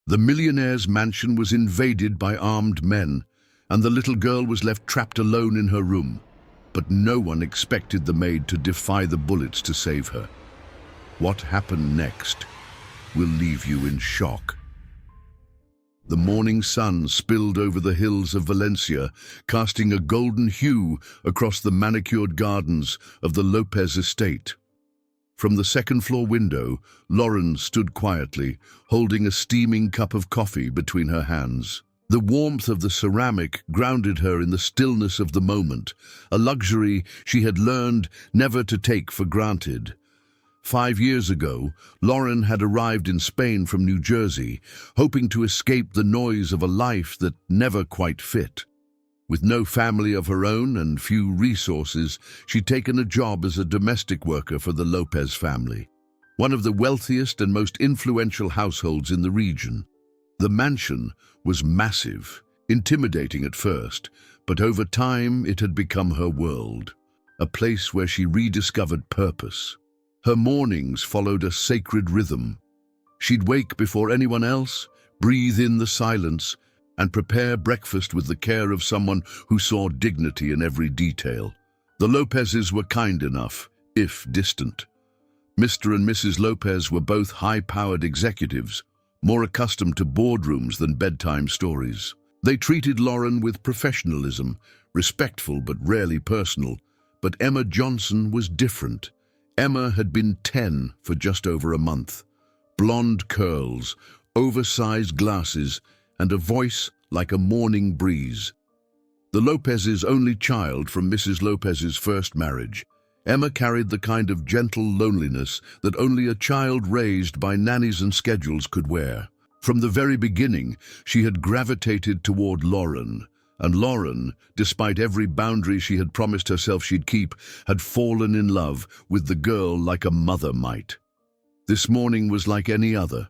The millionaire's mansion was invaded by armed men, and the little girl was left trapped alone in her room. But no one expected the maid to defy the bullets to save her. What happened next will leave you in shock. The morning sun spilled over the hills of Valencia, casting a golden hue across the manicured gardens of the Lopez estate. From the second-floor window, Lauren stood quietly, holding a steaming cup of coffee between her hands. The warmth of the ceramic grounded her in the stillness of the moment, a luxury she had learned never to take for granted. 5 years ago, Lauren had arrived in Spain from New Jersey, hoping to escape the noise of a life that never quite fit. With no family of her own and few resources, she'd taken a job as a domestic worker for the Lopez family, one of the wealthiest and most influential households in the region. The mansion was massive, intimidating at first, but over time it had become her world, a place where she rediscovered purpose. Her mornings followed a sacred rhythm. She'd wake before anyone else, breathe in the silence, and prepare breakfast with the care of someone who saw dignity in every detail. The Lopezes were kind enough, if distant. Mr. and Mrs. Lopez were both high-powered executives, more accustomed to boardrooms than bedtime stories. They treated Lauren with professionalism, respectful but rarely personal. But Emma Johnson was different. Emma had been 10 for just over a month. Blonde curls, oversized glasses, and a voice like a morning breeze. The Lopez's only child from Mrs. Lopez's first marriage, Emma carried the kind of gentle loneliness that only a child raised by nannies and schedules could wear. From the very beginning, she had gravitated toward Lauren, and Lauren, despite every boundary she had promised herself she'd keep, had fallen in love with the girl like a mother might. This morning was like any other.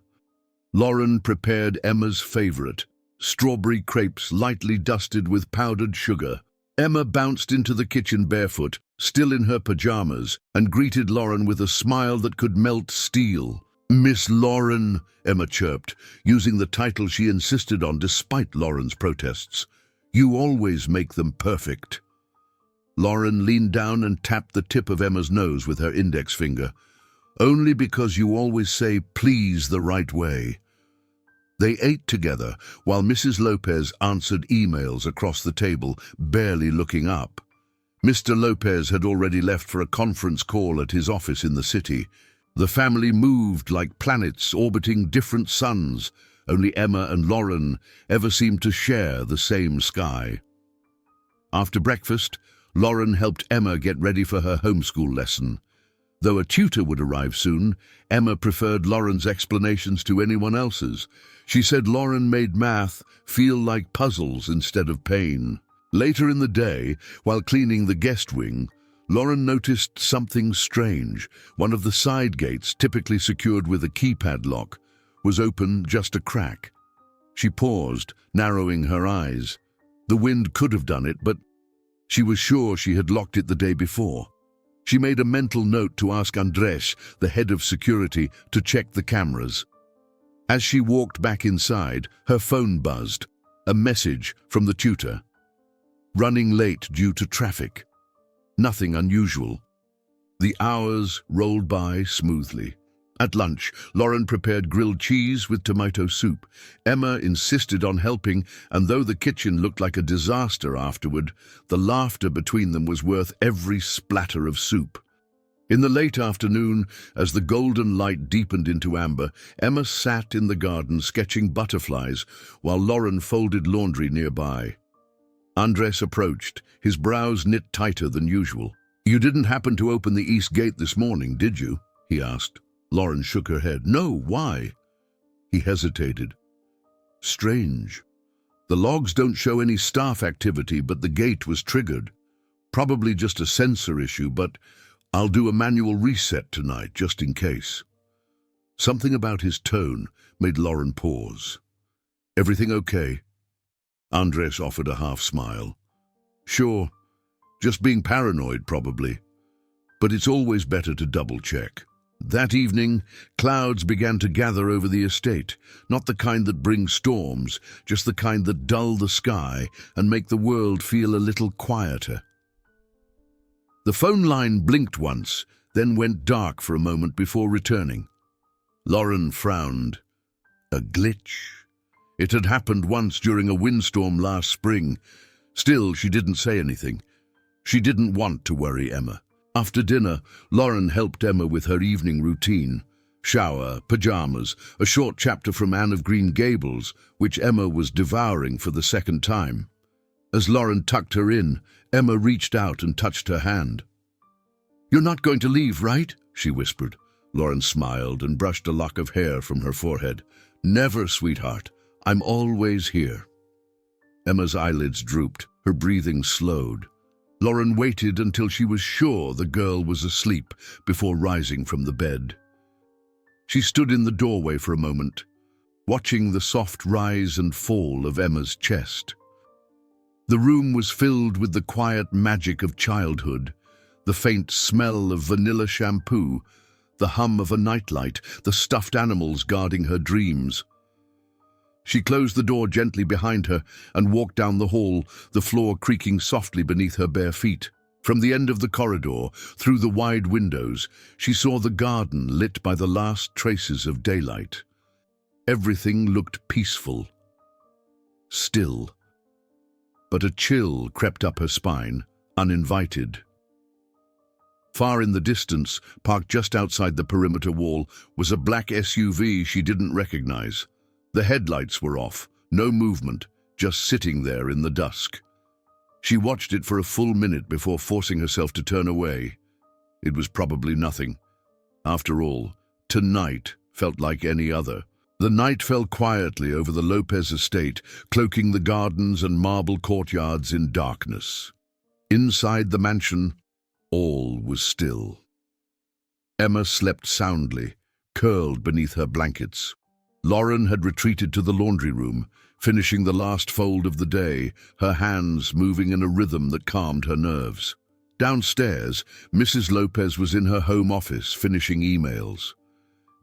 Lauren prepared Emma's favorite, strawberry crepes lightly dusted with powdered sugar. Emma bounced into the kitchen barefoot, still in her pajamas, and greeted Lauren with a smile that could melt steel. "Miss Lauren," Emma chirped, using the title she insisted on despite Lauren's protests. "You always make them perfect." Lauren leaned down and tapped the tip of Emma's nose with her index finger. "Only because you always say please the right way." They ate together while Mrs. Lopez answered emails across the table, barely looking up. Mr. Lopez had already left for a conference call at his office in the city. The family moved like planets orbiting different suns. Only Emma and Lauren ever seemed to share the same sky. After breakfast, Lauren helped Emma get ready for her homeschool lesson. Though a tutor would arrive soon, Emma preferred Lauren's explanations to anyone else's. She said Lauren made math feel like puzzles instead of pain. Later in the day, while cleaning the guest wing, Lauren noticed something strange. One of the side gates, typically secured with a keypad lock, was open just a crack. She paused, narrowing her eyes. The wind could have done it, but she was sure she had locked it the day before. She made a mental note to ask Andres, the head of security, to check the cameras. As she walked back inside, her phone buzzed. A message from the tutor. Running late due to traffic. Nothing unusual. The hours rolled by smoothly. At lunch, Lauren prepared grilled cheese with tomato soup. Emma insisted on helping, and though the kitchen looked like a disaster afterward, the laughter between them was worth every splatter of soup. In the late afternoon, as the golden light deepened into amber, Emma sat in the garden sketching butterflies while Lauren folded laundry nearby. Andres approached, his brows knit tighter than usual. "You didn't happen to open the east gate this morning, did you?" he asked. Lauren shook her head. "No, why?" He hesitated. "Strange. The logs don't show any staff activity, but the gate was triggered. Probably just a sensor issue, but I'll do a manual reset tonight, just in case." Something about his tone made Lauren pause. "Everything okay?" Andres offered a half-smile. "Sure. Just being paranoid, probably. But it's always better to double-check." That evening, clouds began to gather over the estate, not the kind that bring storms, just the kind that dull the sky and make the world feel a little quieter. The phone line blinked once, then went dark for a moment before returning. Lauren frowned. A glitch? It had happened once during a windstorm last spring. Still, she didn't say anything. She didn't want to worry Emma. After dinner, Lauren helped Emma with her evening routine. Shower, pajamas, a short chapter from Anne of Green Gables, which Emma was devouring for the second time. As Lauren tucked her in, Emma reached out and touched her hand. "You're not going to leave, right?" she whispered. Lauren smiled and brushed a lock of hair from her forehead. "Never, sweetheart. I'm always here." Emma's eyelids drooped, her breathing slowed. Lauren waited until she was sure the girl was asleep before rising from the bed. She stood in the doorway for a moment, watching the soft rise and fall of Emma's chest. The room was filled with the quiet magic of childhood, the faint smell of vanilla shampoo, the hum of a nightlight, the stuffed animals guarding her dreams. She closed the door gently behind her and walked down the hall, the floor creaking softly beneath her bare feet. From the end of the corridor, through the wide windows, she saw the garden lit by the last traces of daylight. Everything looked peaceful, still. But a chill crept up her spine, uninvited. Far in the distance, parked just outside the perimeter wall, was a black SUV she didn't recognize. The headlights were off, no movement, just sitting there in the dusk. She watched it for a full minute before forcing herself to turn away. It was probably nothing. After all, tonight felt like any other. The night fell quietly over the Lopez estate, cloaking the gardens and marble courtyards in darkness. Inside the mansion, all was still. Emma slept soundly, curled beneath her blankets. Lauren had retreated to the laundry room, finishing the last fold of the day, her hands moving in a rhythm that calmed her nerves. Downstairs, Mrs. Lopez was in her home office, finishing emails.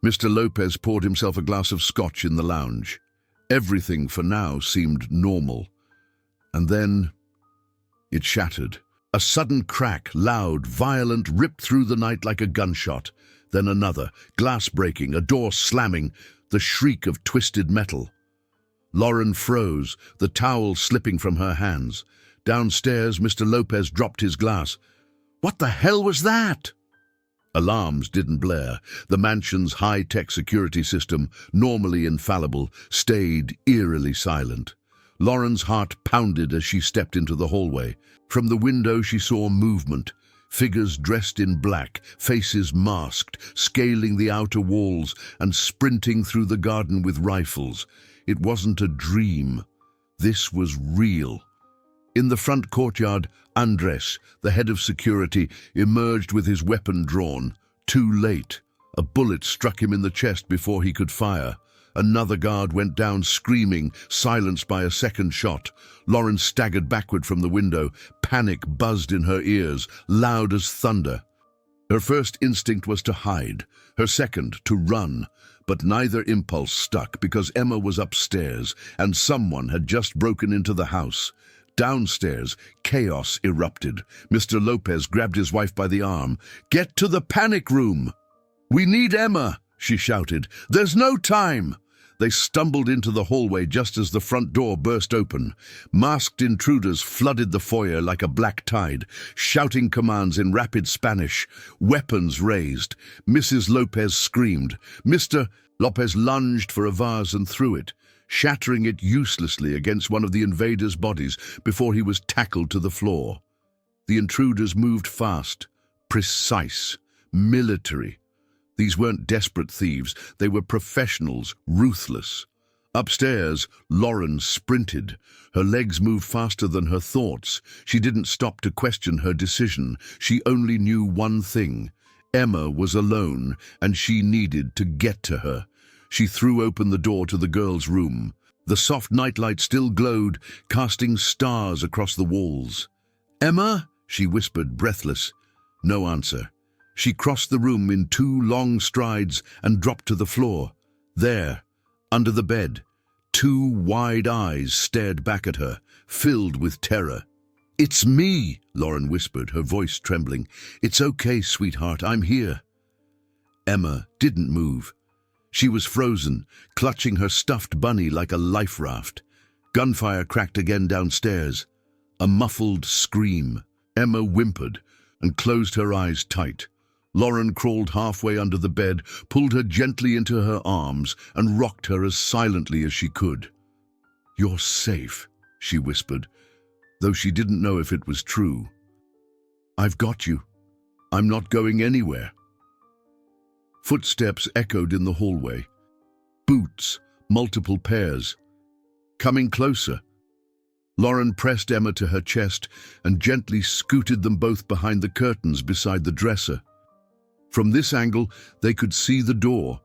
Mr. Lopez poured himself a glass of scotch in the lounge. Everything for now seemed normal. And then it shattered. A sudden crack, loud, violent, ripped through the night like a gunshot. Then another, glass breaking, a door slamming, the shriek of twisted metal. Lauren froze, the towel slipping from her hands. Downstairs, Mr. Lopez dropped his glass. "What the hell was that?" Alarms didn't blare. The mansion's high-tech security system, normally infallible, stayed eerily silent. Lauren's heart pounded as she stepped into the hallway. From the window she saw movement. Figures dressed in black, faces masked, scaling the outer walls and sprinting through the garden with rifles. It wasn't a dream. This was real. In the front courtyard, Andres, the head of security, emerged with his weapon drawn. Too late. A bullet struck him in the chest before he could fire. Another guard went down screaming, silenced by a second shot. Lauren staggered backward from the window. Panic buzzed in her ears, loud as thunder. Her first instinct was to hide, her second to run. But neither impulse stuck because Emma was upstairs and someone had just broken into the house. Downstairs, chaos erupted. Mr. Lopez grabbed his wife by the arm. "Get to the panic room!" "We need Emma!" she shouted. "There's no time!" They stumbled into the hallway just as the front door burst open. Masked intruders flooded the foyer like a black tide, shouting commands in rapid Spanish. Weapons raised. Mrs. Lopez screamed. Mr. Lopez lunged for a vase and threw it, shattering it uselessly against one of the invaders' bodies before he was tackled to the floor. The intruders moved fast, precise, military. These weren't desperate thieves, they were professionals, ruthless. Upstairs, Lauren sprinted. Her legs moved faster than her thoughts. She didn't stop to question her decision. She only knew one thing. Emma was alone, and she needed to get to her. She threw open the door to the girl's room. The soft nightlight still glowed, casting stars across the walls. "Emma?" she whispered, breathless. No answer. She crossed the room in 2 long strides and dropped to the floor. There, under the bed, 2 wide eyes stared back at her, filled with terror. "It's me," Lauren whispered, her voice trembling. "It's okay, sweetheart, I'm here." Emma didn't move. She was frozen, clutching her stuffed bunny like a life raft. Gunfire cracked again downstairs. A muffled scream. Emma whimpered and closed her eyes tight. Lauren crawled halfway under the bed, pulled her gently into her arms, and rocked her as silently as she could. "You're safe," she whispered, though she didn't know if it was true. "I've got you. I'm not going anywhere." Footsteps echoed in the hallway. Boots, multiple pairs. Coming closer. Lauren pressed Emma to her chest and gently scooted them both behind the curtains beside the dresser. From this angle, they could see the door,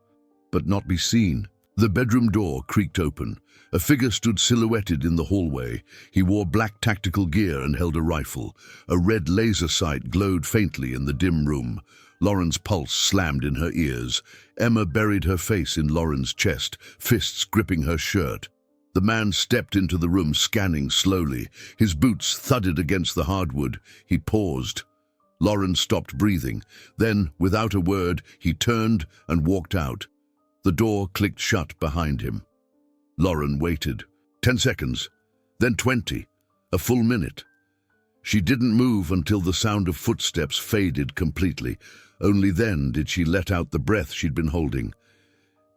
but not be seen. The bedroom door creaked open. A figure stood silhouetted in the hallway. He wore black tactical gear and held a rifle. A red laser sight glowed faintly in the dim room. Lauren's pulse slammed in her ears. Emma buried her face in Lauren's chest, fists gripping her shirt. The man stepped into the room, scanning slowly. His boots thudded against the hardwood. He paused. Lauren stopped breathing. Then, without a word, he turned and walked out. The door clicked shut behind him. Lauren waited. 10 seconds, then 20, a full minute. She didn't move until the sound of footsteps faded completely. Only then did she let out the breath she'd been holding.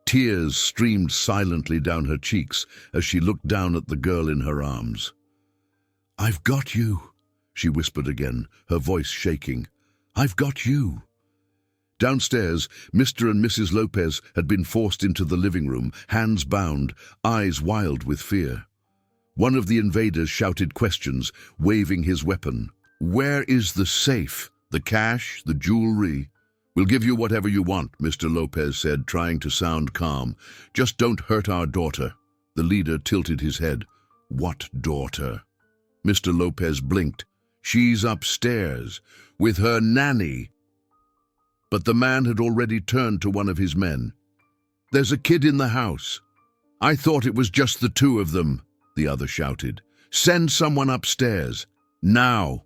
Tears streamed silently down her cheeks as she looked down at the girl in her arms. "I've got you," she whispered again, her voice shaking. "I've got you." Downstairs, Mr. and Mrs. Lopez had been forced into the living room, hands bound, eyes wild with fear. One of the invaders shouted questions, waving his weapon. "Where is the safe? The cash? The jewelry?" "We'll give you whatever you want," Mr. Lopez said, trying to sound calm. "Just don't hurt our daughter." The leader tilted his head. "What daughter?" Mr. Lopez blinked. "She's upstairs, with her nanny." But the man had already turned to one of his men. "There's a kid in the house." "I thought it was just the 2 of them," the other shouted. "Send someone upstairs. Now."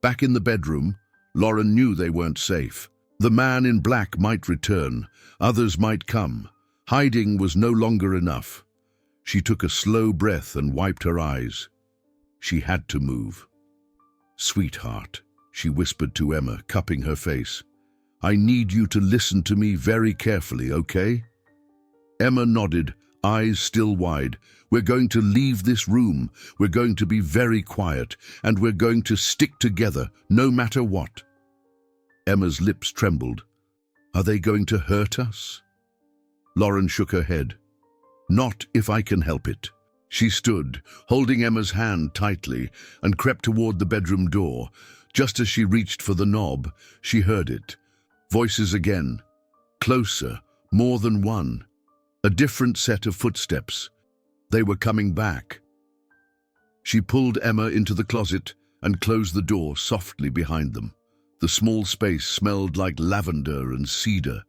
Back in the bedroom, Lauren knew they weren't safe. The man in black might return. Others might come. Hiding was no longer enough. She took a slow breath and wiped her eyes. She had to move. "Sweetheart," she whispered to Emma, cupping her face. "I need you to listen to me very carefully, okay?" Emma nodded, eyes still wide. "We're going to leave this room. We're going to be very quiet, and we're going to stick together, no matter what." Emma's lips trembled. "Are they going to hurt us?" Lauren shook her head. "Not if I can help it." She stood, holding Emma's hand tightly, and crept toward the bedroom door. Just as she reached for the knob, she heard it. Voices again. Closer, more than one. A different set of footsteps. They were coming back. She pulled Emma into the closet and closed the door softly behind them. The small space smelled like lavender and cedar.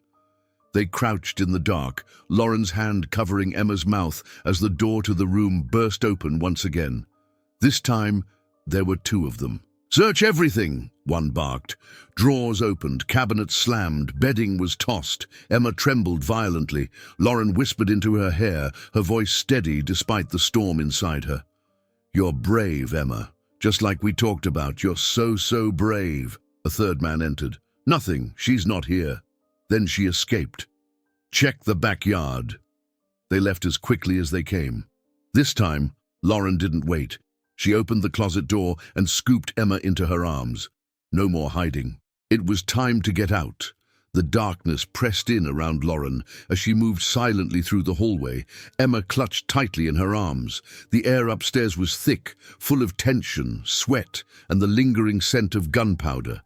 They crouched in the dark, Lauren's hand covering Emma's mouth as the door to the room burst open once again. This time, there were 2 of them. "Search everything," one barked. Drawers opened, cabinets slammed, bedding was tossed. Emma trembled violently. Lauren whispered into her hair, her voice steady despite the storm inside her. "You're brave, Emma. Just like we talked about, you're so brave." A third man entered. "Nothing, she's not here." Then she escaped. "Check the backyard." They left as quickly as they came. This time, Lauren didn't wait. She opened the closet door and scooped Emma into her arms. No more hiding. It was time to get out. The darkness pressed in around Lauren as she moved silently through the hallway. Emma clutched tightly in her arms. The air upstairs was thick, full of tension, sweat, and the lingering scent of gunpowder.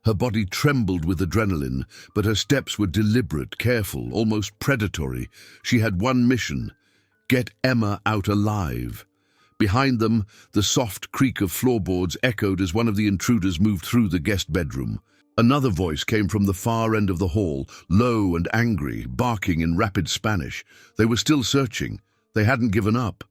Her body trembled with adrenaline, but her steps were deliberate, careful, almost predatory. She had one mission: get Emma out alive. Behind them, the soft creak of floorboards echoed as one of the intruders moved through the guest bedroom. Another voice came from the far end of the hall, low and angry, barking in rapid Spanish. They were still searching. They hadn't given up.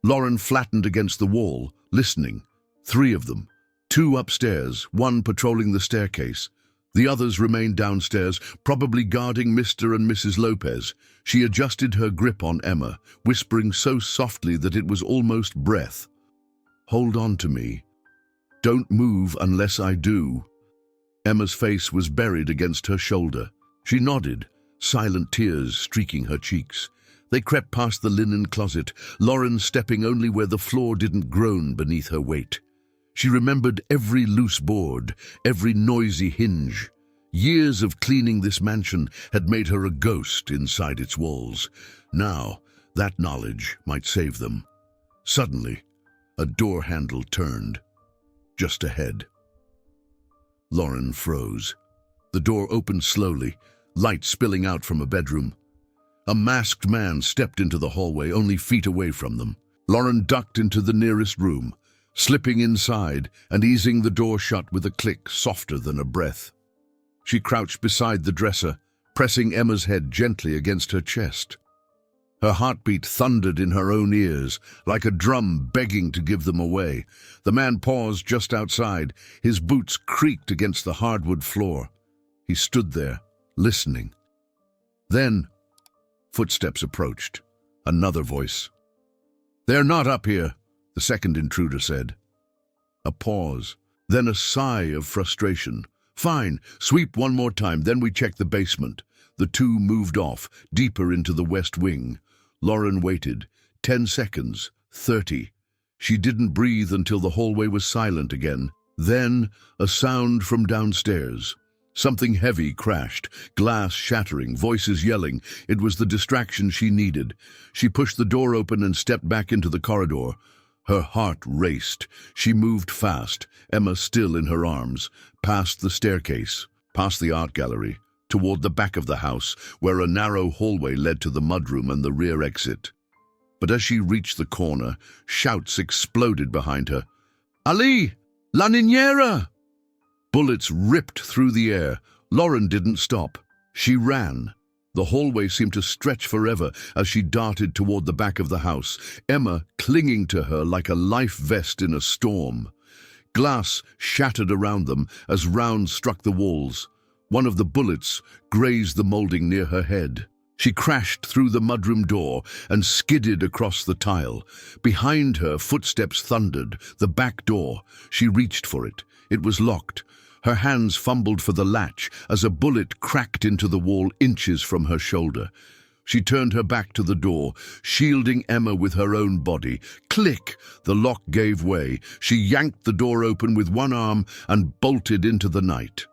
Lauren flattened against the wall, listening. 3 of them. 2 upstairs, 1 patrolling the staircase. The others remained downstairs, probably guarding Mr. and Mrs. Lopez. She adjusted her grip on Emma, whispering so softly that it was almost breath. "Hold on to me. Don't move unless I do." Emma's face was buried against her shoulder. She nodded, silent tears streaking her cheeks. They crept past the linen closet, Lauren stepping only where the floor didn't groan beneath her weight. She remembered every loose board, every noisy hinge. Years of cleaning this mansion had made her a ghost inside its walls. Now, that knowledge might save them. Suddenly, a door handle turned, just ahead. Lauren froze. The door opened slowly, light spilling out from a bedroom. A masked man stepped into the hallway, only feet away from them. Lauren ducked into the nearest room, slipping inside and easing the door shut with a click softer than a breath. She crouched beside the dresser, pressing Emma's head gently against her chest. Her heartbeat thundered in her own ears, like a drum begging to give them away. The man paused just outside. His boots creaked against the hardwood floor. He stood there, listening. Then, footsteps approached. Another voice. "They're not up here," the second intruder said. A pause, then a sigh of frustration. "Fine, sweep one more time, then we check the basement." The 2 moved off, deeper into the west wing. Lauren waited. 10 seconds, 30. She didn't breathe until the hallway was silent again. Then, a sound from downstairs. Something heavy crashed, glass shattering, voices yelling. It was the distraction she needed. She pushed the door open and stepped back into the corridor. Her heart raced. She moved fast, Emma still in her arms, past the staircase, past the art gallery, toward the back of the house, where a narrow hallway led to the mudroom and the rear exit. But as she reached the corner, shouts exploded behind her. "Ali! La Niñera!" Bullets ripped through the air. Lauren didn't stop. She ran. The hallway seemed to stretch forever as she darted toward the back of the house, Emma clinging to her like a life vest in a storm. Glass shattered around them as rounds struck the walls. One of the bullets grazed the molding near her head. She crashed through the mudroom door and skidded across the tile. Behind her, footsteps thundered. The back door. She reached for it. It was locked. Her hands fumbled for the latch as a bullet cracked into the wall inches from her shoulder. She turned her back to the door, shielding Emma with her own body. Click! The lock gave way. She yanked the door open with one arm and bolted into the night.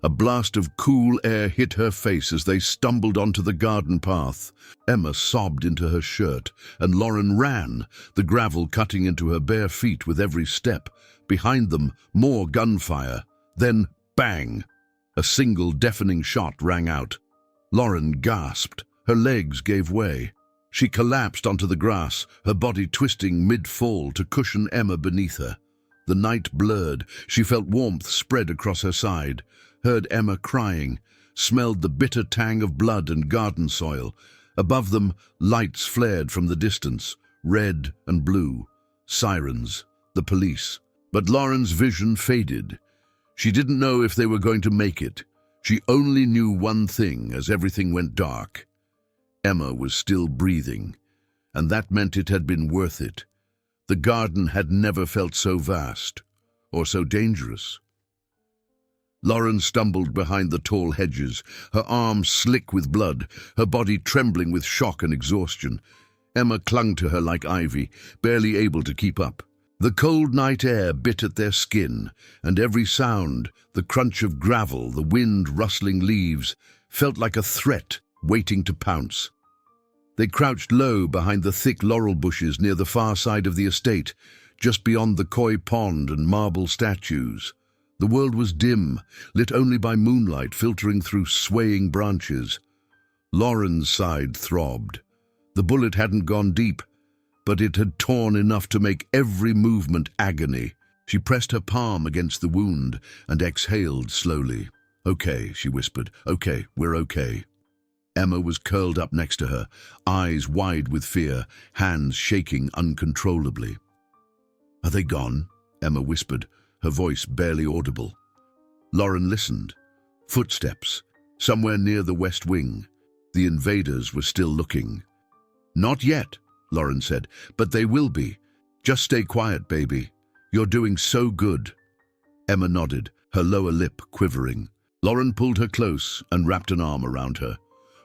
A blast of cool air hit her face as they stumbled onto the garden path. Emma sobbed into her shirt, and Lauren ran, the gravel cutting into her bare feet with every step. Behind them, more gunfire. Then, bang! A single deafening shot rang out. Lauren gasped. Her legs gave way. She collapsed onto the grass, her body twisting mid-fall to cushion Emma beneath her. The night blurred. She felt warmth spread across her side, heard Emma crying, smelled the bitter tang of blood and garden soil. Above them, lights flared from the distance, red and blue. Sirens, the police. But Lauren's vision faded. She didn't know if they were going to make it. She only knew one thing as everything went dark. Emma was still breathing, and that meant it had been worth it. The garden had never felt so vast, or so dangerous. Lauren stumbled behind the tall hedges, her arms slick with blood, her body trembling with shock and exhaustion. Emma clung to her like ivy, barely able to keep up. The cold night air bit at their skin, and every sound, the crunch of gravel, the wind rustling leaves, felt like a threat waiting to pounce. They crouched low behind the thick laurel bushes near the far side of the estate, just beyond the koi pond and marble statues. The world was dim, lit only by moonlight filtering through swaying branches. Lauren's side throbbed. The bullet hadn't gone deep, but it had torn enough to make every movement agony. She pressed her palm against the wound and exhaled slowly. "Okay," she whispered. "Okay, we're okay." Emma was curled up next to her, eyes wide with fear, hands shaking uncontrollably. "Are they gone?" Emma whispered, her voice barely audible. Lauren listened. Footsteps, somewhere near the west wing. The invaders were still looking. "Not yet," Lauren said, "but they will be. Just stay quiet, baby. You're doing so good." Emma nodded, her lower lip quivering. Lauren pulled her close and wrapped an arm around her.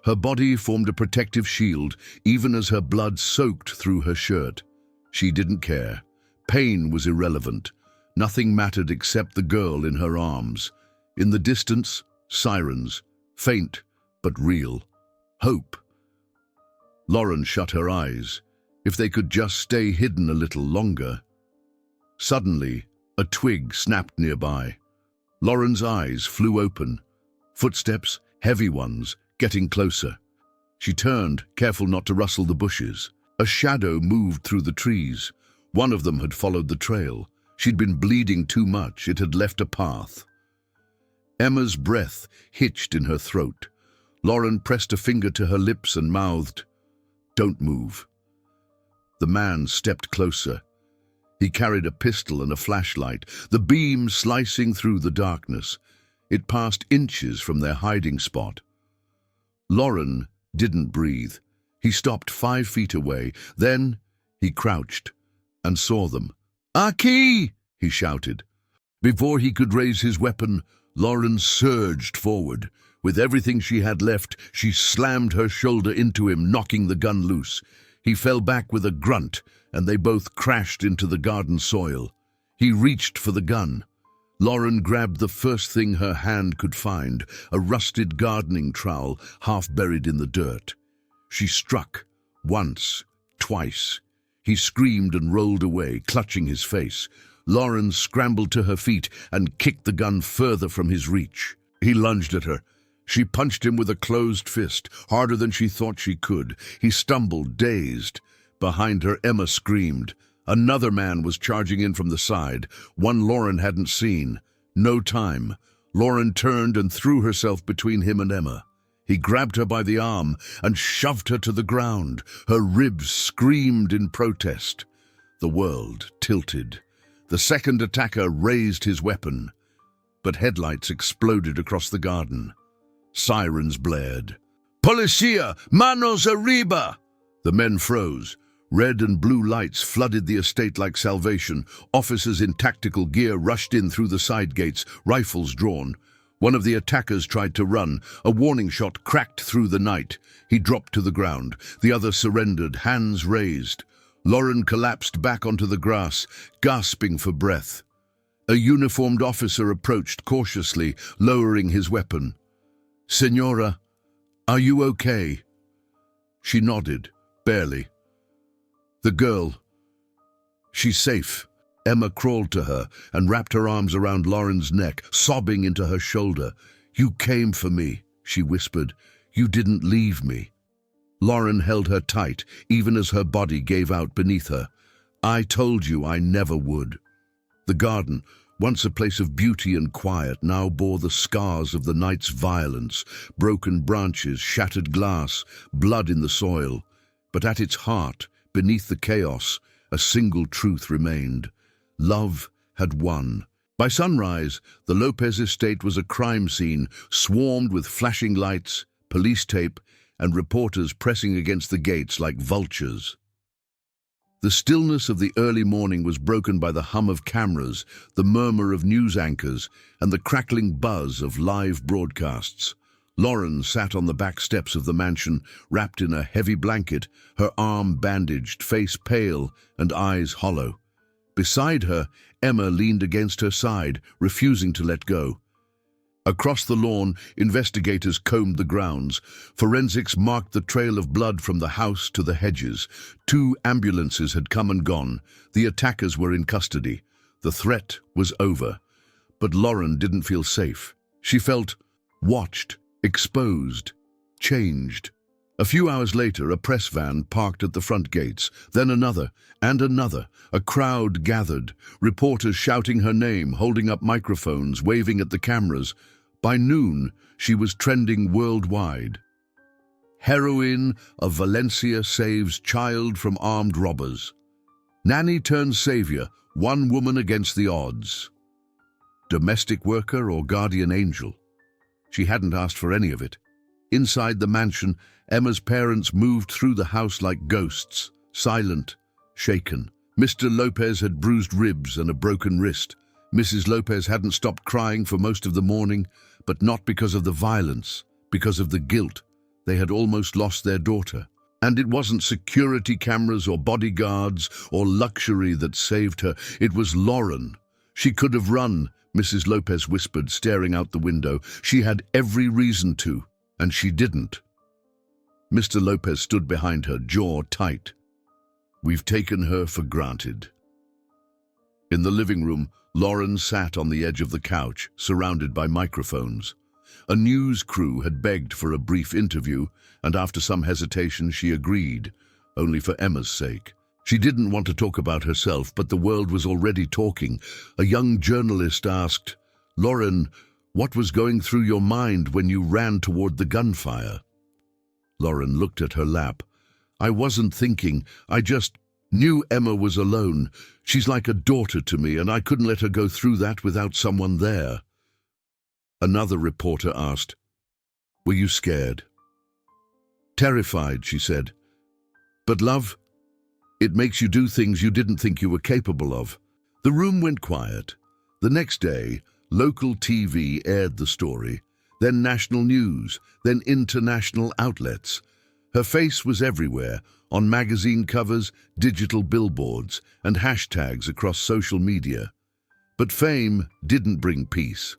Her body formed a protective shield, even as her blood soaked through her shirt. She didn't care. Pain was irrelevant. Nothing mattered except the girl in her arms. In the distance, sirens, faint but real. Hope. Lauren shut her eyes. If they could just stay hidden a little longer. Suddenly, a twig snapped nearby. Lauren's eyes flew open. Footsteps, heavy ones, getting closer. She turned, careful not to rustle the bushes. A shadow moved through the trees. One of them had followed the trail. She'd been bleeding too much. It had left a path. Emma's breath hitched in her throat. Lauren pressed a finger to her lips and mouthed, "Don't move." The man stepped closer. He carried a pistol and a flashlight, the beam slicing through the darkness. It passed inches from their hiding spot. Lauren didn't breathe. He stopped 5 feet away. Then he crouched and saw them. "Aki!" he shouted. Before he could raise his weapon, Lauren surged forward. With everything she had left, she slammed her shoulder into him, knocking the gun loose. He fell back with a grunt, and they both crashed into the garden soil. He reached for the gun. Lauren grabbed the first thing her hand could find, a rusted gardening trowel half buried in the dirt. She struck, once, twice. He screamed and rolled away, clutching his face. Lauren scrambled to her feet and kicked the gun further from his reach. He lunged at her. She punched him with a closed fist, harder than she thought she could. He stumbled, dazed. Behind her, Emma screamed. Another man was charging in from the side, one Lauren hadn't seen. No time. Lauren turned and threw herself between him and Emma. He grabbed her by the arm and shoved her to the ground. Her ribs screamed in protest. The world tilted. The second attacker raised his weapon, but headlights exploded across the garden. Sirens blared. "Policia! Manos arriba!" The men froze. Red and blue lights flooded the estate like salvation. Officers in tactical gear rushed in through the side gates, rifles drawn. One of the attackers tried to run. A warning shot cracked through the night. He dropped to the ground. The other surrendered, hands raised. Lauren collapsed back onto the grass, gasping for breath. A uniformed officer approached cautiously, lowering his weapon. "Senora, are you okay?" She nodded, barely. "The girl, she's safe." Emma crawled to her and wrapped her arms around Lauren's neck, sobbing into her shoulder. "You came for me," she whispered. "You didn't leave me." Lauren held her tight, even as her body gave out beneath her. "I told you I never would." The garden, once a place of beauty and quiet, now bore the scars of the night's violence, broken branches, shattered glass, blood in the soil. But at its heart, beneath the chaos, a single truth remained. Love had won. By sunrise, the Lopez estate was a crime scene, swarmed with flashing lights, police tape, and reporters pressing against the gates like vultures. The stillness of the early morning was broken by the hum of cameras, the murmur of news anchors, and the crackling buzz of live broadcasts. Lauren sat on the back steps of the mansion, wrapped in a heavy blanket, her arm bandaged, face pale, and eyes hollow. Beside her, Emma leaned against her side, refusing to let go. Across the lawn, investigators combed the grounds. Forensics marked the trail of blood from the house to the hedges. 2 ambulances had come and gone. The attackers were in custody. The threat was over. But Lauren didn't feel safe. She felt watched, exposed, changed. A few hours later, a press van parked at the front gates, then another, and another. A crowd gathered, reporters shouting her name, holding up microphones, waving at the cameras. By noon, she was trending worldwide. Heroine of Valencia saves child from armed robbers. Nanny turns savior, one woman against the odds. Domestic worker or guardian angel? She hadn't asked for any of it. Inside the mansion, Emma's parents moved through the house like ghosts, silent, shaken. Mr. Lopez had bruised ribs and a broken wrist. Mrs. Lopez hadn't stopped crying for most of the morning, but not because of the violence, because of the guilt. They had almost lost their daughter. And it wasn't security cameras or bodyguards or luxury that saved her. It was Lauren. She could have run, Mrs. Lopez whispered, staring out the window. She had every reason to, and she didn't. Mr. Lopez stood behind her, jaw tight. We've taken her for granted. In the living room, Lauren sat on the edge of the couch, surrounded by microphones. A news crew had begged for a brief interview, and after some hesitation she agreed, only for Emma's sake. She didn't want to talk about herself, but the world was already talking. A young journalist asked, "Lauren, what was going through your mind when you ran toward the gunfire?" Lauren looked at her lap. "I wasn't thinking, I just knew Emma was alone. She's like a daughter to me, and I couldn't let her go through that without someone there." Another reporter asked, "Were you scared?" "Terrified," she said. "But love, it makes you do things you didn't think you were capable of." The room went quiet. The next day, local TV aired the story, then national news, then international outlets. Her face was everywhere, on magazine covers, digital billboards, and hashtags across social media. But fame didn't bring peace.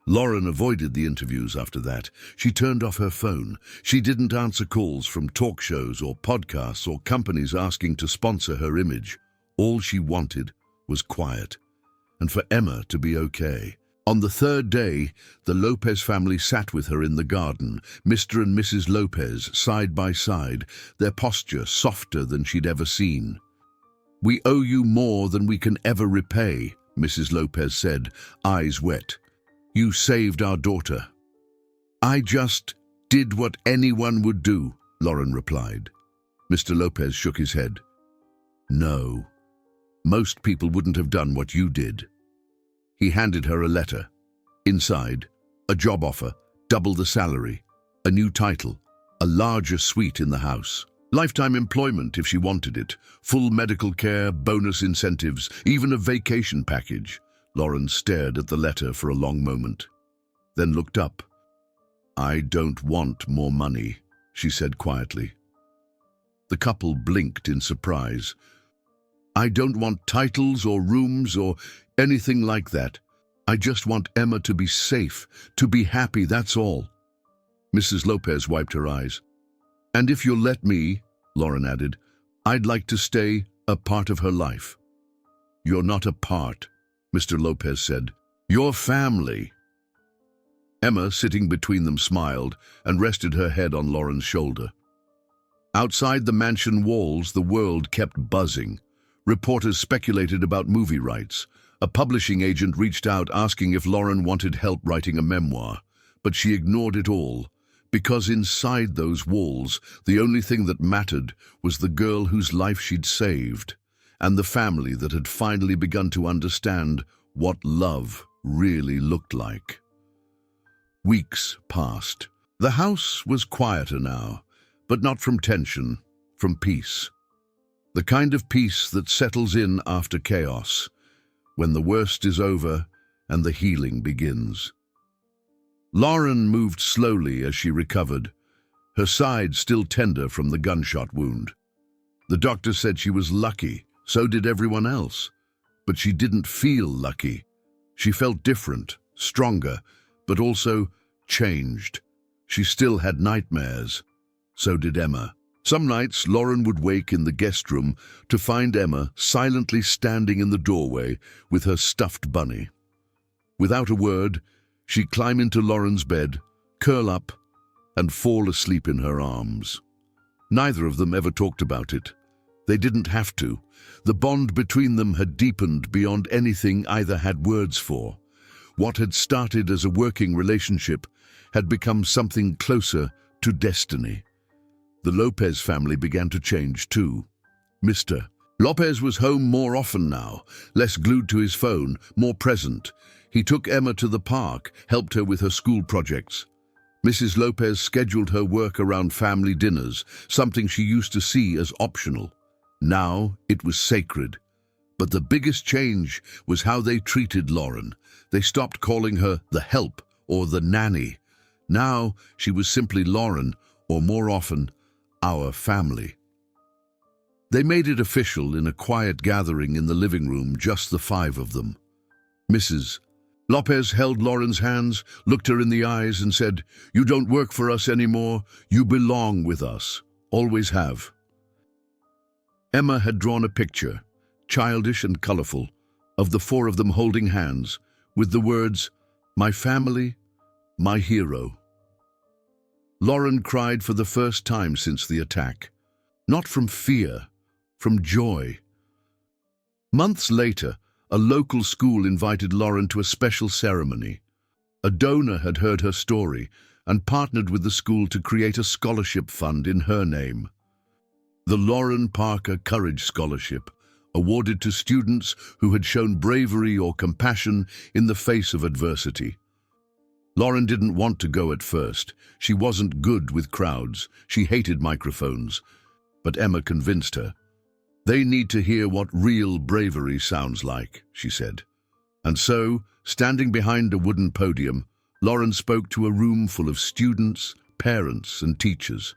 Lauren avoided the interviews after that. She turned off her phone. She didn't answer calls from talk shows or podcasts or companies asking to sponsor her image. All she wanted was quiet, and for Emma to be okay. On the third day, the Lopez family sat with her in the garden, Mr. and Mrs. Lopez, side by side, their posture softer than she'd ever seen. "We owe you more than we can ever repay," Mrs. Lopez said, eyes wet. "You saved our daughter." "I just did what anyone would do," Lauren replied. Mr. Lopez shook his head. "No, most people wouldn't have done what you did." He handed her a letter. Inside, a job offer, double the salary, a new title, a larger suite in the house. Lifetime employment if she wanted it, full medical care, bonus incentives, even a vacation package. Lauren stared at the letter for a long moment, then looked up. "I don't want more money," she said quietly. The couple blinked in surprise. "I don't want titles or rooms or anything like that. I just want Emma to be safe, to be happy, that's all." Mrs. Lopez wiped her eyes. "And if you'll let me," Lauren added, "I'd like to stay a part of her life." "You're not a part," Mr. Lopez said. "You're family." Emma, sitting between them, smiled and rested her head on Lauren's shoulder. Outside the mansion walls, the world kept buzzing. Reporters speculated about movie rights. A publishing agent reached out asking if Lauren wanted help writing a memoir, but she ignored it all, because inside those walls, the only thing that mattered was the girl whose life she'd saved, and the family that had finally begun to understand what love really looked like. Weeks passed. The house was quieter now, but not from tension, from peace. The kind of peace that settles in after chaos, when the worst is over and the healing begins. Lauren moved slowly as she recovered, her side still tender from the gunshot wound. The doctor said she was lucky. So did everyone else. But she didn't feel lucky. She felt different, stronger, but also changed. She still had nightmares. So did Emma. Some nights, Lauren would wake in the guest room to find Emma silently standing in the doorway with her stuffed bunny. Without a word, she'd climb into Lauren's bed, curl up, and fall asleep in her arms. Neither of them ever talked about it. They didn't have to. The bond between them had deepened beyond anything either had words for. What had started as a working relationship had become something closer to destiny. The Lopez family began to change too. Mr. Lopez was home more often now, less glued to his phone, more present. He took Emma to the park, helped her with her school projects. Mrs. Lopez scheduled her work around family dinners, something she used to see as optional. Now it was sacred. But the biggest change was how they treated Lauren. They stopped calling her the help or the nanny. Now she was simply Lauren, or more often, our family. They made it official in a quiet gathering in the living room, just the five of them. Mrs. Lopez held Lauren's hands, looked her in the eyes and said, "You don't work for us anymore. You belong with us. Always have." Emma had drawn a picture, childish and colorful, of the four of them holding hands, with the words, "My family, my hero." Lauren cried for the first time since the attack. Not from fear, from joy. Months later, a local school invited Lauren to a special ceremony. A donor had heard her story and partnered with the school to create a scholarship fund in her name. The Lauren Parker Courage Scholarship, awarded to students who had shown bravery or compassion in the face of adversity. Lauren didn't want to go at first. She wasn't good with crowds. She hated microphones. But Emma convinced her. "They need to hear what real bravery sounds like," she said. And so, standing behind a wooden podium, Lauren spoke to a room full of students, parents, and teachers.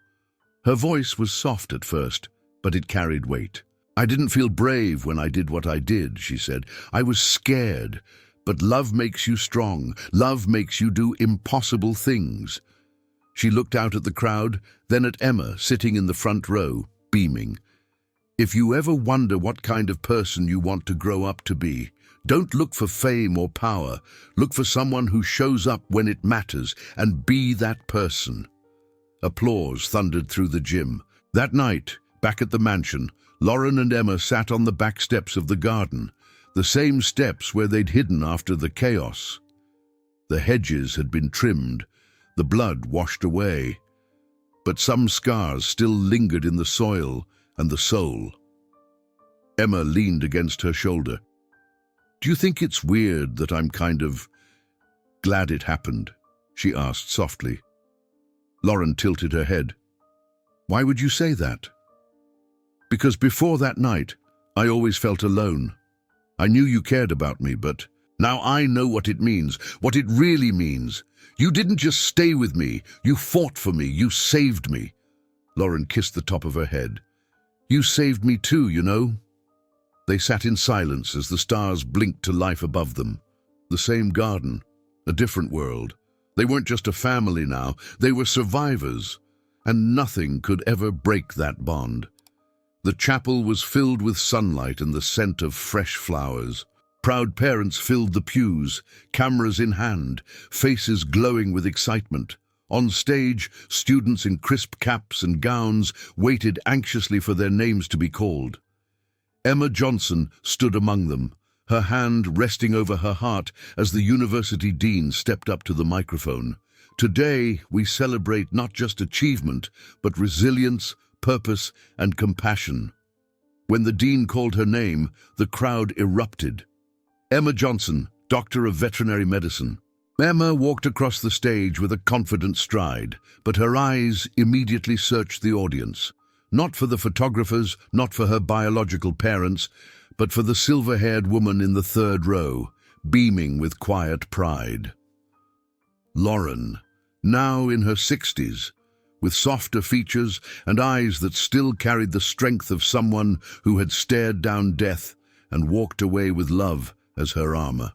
Her voice was soft at first, but it carried weight. "I didn't feel brave when I did what I did," she said. "I was scared. But love makes you strong. Love makes you do impossible things." She looked out at the crowd, then at Emma, sitting in the front row, beaming. "If you ever wonder what kind of person you want to grow up to be, don't look for fame or power. Look for someone who shows up when it matters, and be that person." Applause thundered through the gym. That night, back at the mansion, Lauren and Emma sat on the back steps of the garden, the same steps where they'd hidden after the chaos. The hedges had been trimmed, the blood washed away, but some scars still lingered in the soil and the soul. Emma leaned against her shoulder. "Do you think it's weird that I'm kind of glad it happened?" she asked softly. Lauren tilted her head. "Why would you say that?" "Because before that night, I always felt alone. I knew you cared about me, but now I know what it means, what it really means. You didn't just stay with me, you fought for me, you saved me." Lauren kissed the top of her head. "You saved me too, you know." They sat in silence as the stars blinked to life above them. The same garden, a different world. They weren't just a family now, they were survivors, and nothing could ever break that bond. The chapel was filled with sunlight and the scent of fresh flowers. Proud parents filled the pews, cameras in hand, faces glowing with excitement. On stage, students in crisp caps and gowns waited anxiously for their names to be called. Emma Johnson stood among them, her hand resting over her heart as the university dean stepped up to the microphone. "Today, we celebrate not just achievement, but resilience, purpose, and compassion." When the dean called her name, the crowd erupted. Emma Johnson, Doctor of Veterinary Medicine. Emma walked across the stage with a confident stride, but her eyes immediately searched the audience. Not for the photographers, not for her biological parents, but for the silver-haired woman in the third row, beaming with quiet pride. Lauren, now in her 60s, with softer features and eyes that still carried the strength of someone who had stared down death and walked away with love as her armor.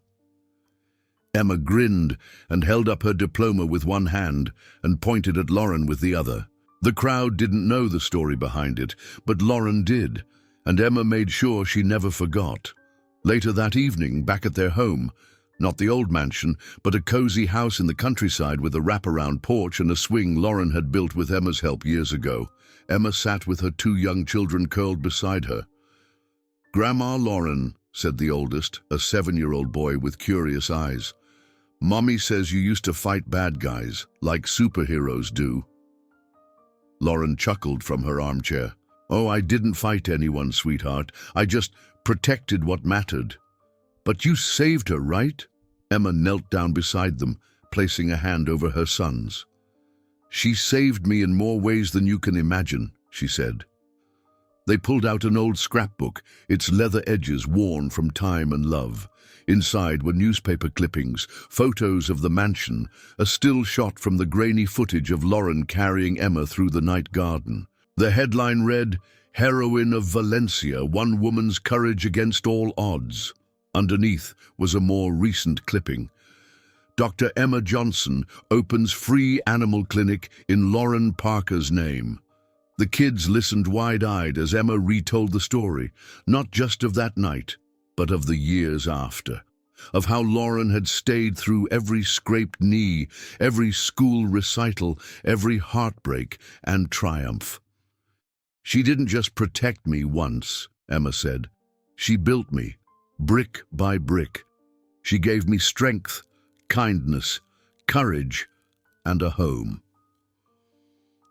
Emma grinned and held up her diploma with one hand and pointed at Lauren with the other. The crowd didn't know the story behind it, but Lauren did, and Emma made sure she never forgot. Later that evening, back at their home, not the old mansion, but a cozy house in the countryside with a wraparound porch and a swing Lauren had built with Emma's help years ago, Emma sat with her two young children curled beside her. "Grandma Lauren," said the oldest, a 7-year-old boy with curious eyes, "Mommy says you used to fight bad guys, like superheroes do." Lauren chuckled from her armchair. "Oh, I didn't fight anyone, sweetheart. I just protected what mattered." "But you saved her, right?" Emma knelt down beside them, placing a hand over her son's. "She saved me in more ways than you can imagine," she said. They pulled out an old scrapbook, its leather edges worn from time and love. Inside were newspaper clippings, photos of the mansion, a still shot from the grainy footage of Lauren carrying Emma through the night garden. The headline read, "Heroine of Valencia, one woman's courage against all odds." Underneath was a more recent clipping. "Dr. Emma Johnson opens free animal clinic in Lauren Parker's name." The kids listened wide-eyed as Emma retold the story, not just of that night, but of the years after, of how Lauren had stayed through every scraped knee, every school recital, every heartbreak and triumph. "She didn't just protect me once," Emma said. "She built me, brick by brick. She gave me strength, kindness, courage, and a home."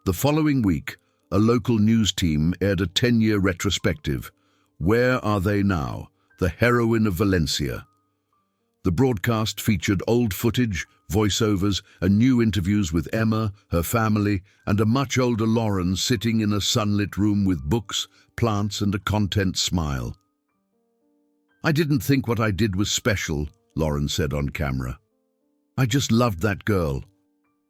The following week, a local news team aired a 10-year retrospective. Where Are They Now? The Heroine of Valencia. The broadcast featured old footage, voiceovers, and new interviews with Emma, her family, and a much older Lauren sitting in a sunlit room with books, plants, and a content smile. "I didn't think what I did was special," Lauren said on camera. "I just loved that girl."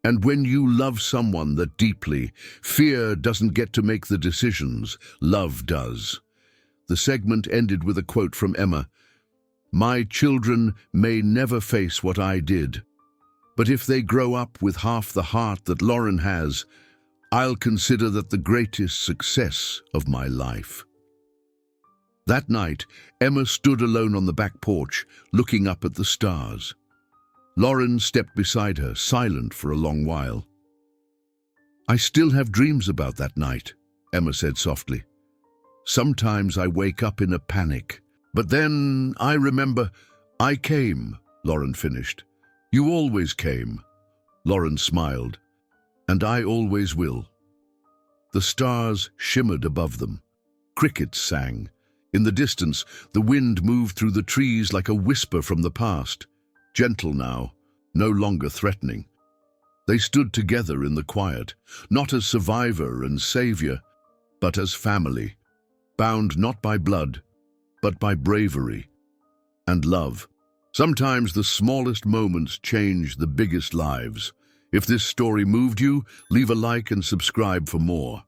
And when you love someone that deeply, fear doesn't get to make the decisions, love does. The segment ended with a quote from Emma. "My children may never face what I did, but if they grow up with half the heart that Lauren has, I'll consider that the greatest success of my life." That night, Emma stood alone on the back porch, looking up at the stars. Lauren stepped beside her, silent for a long while. "I still have dreams about that night," Emma said softly. "Sometimes I wake up in a panic. But then I remember I came," Lauren finished. "You always came." Lauren smiled. "And I always will." The stars shimmered above them. Crickets sang. In the distance, the wind moved through the trees like a whisper from the past. Gentle now, no longer threatening. They stood together in the quiet, not as survivor and savior, but as family, bound not by blood, but by bravery and love. Sometimes the smallest moments change the biggest lives. If this story moved you, leave a like and subscribe for more.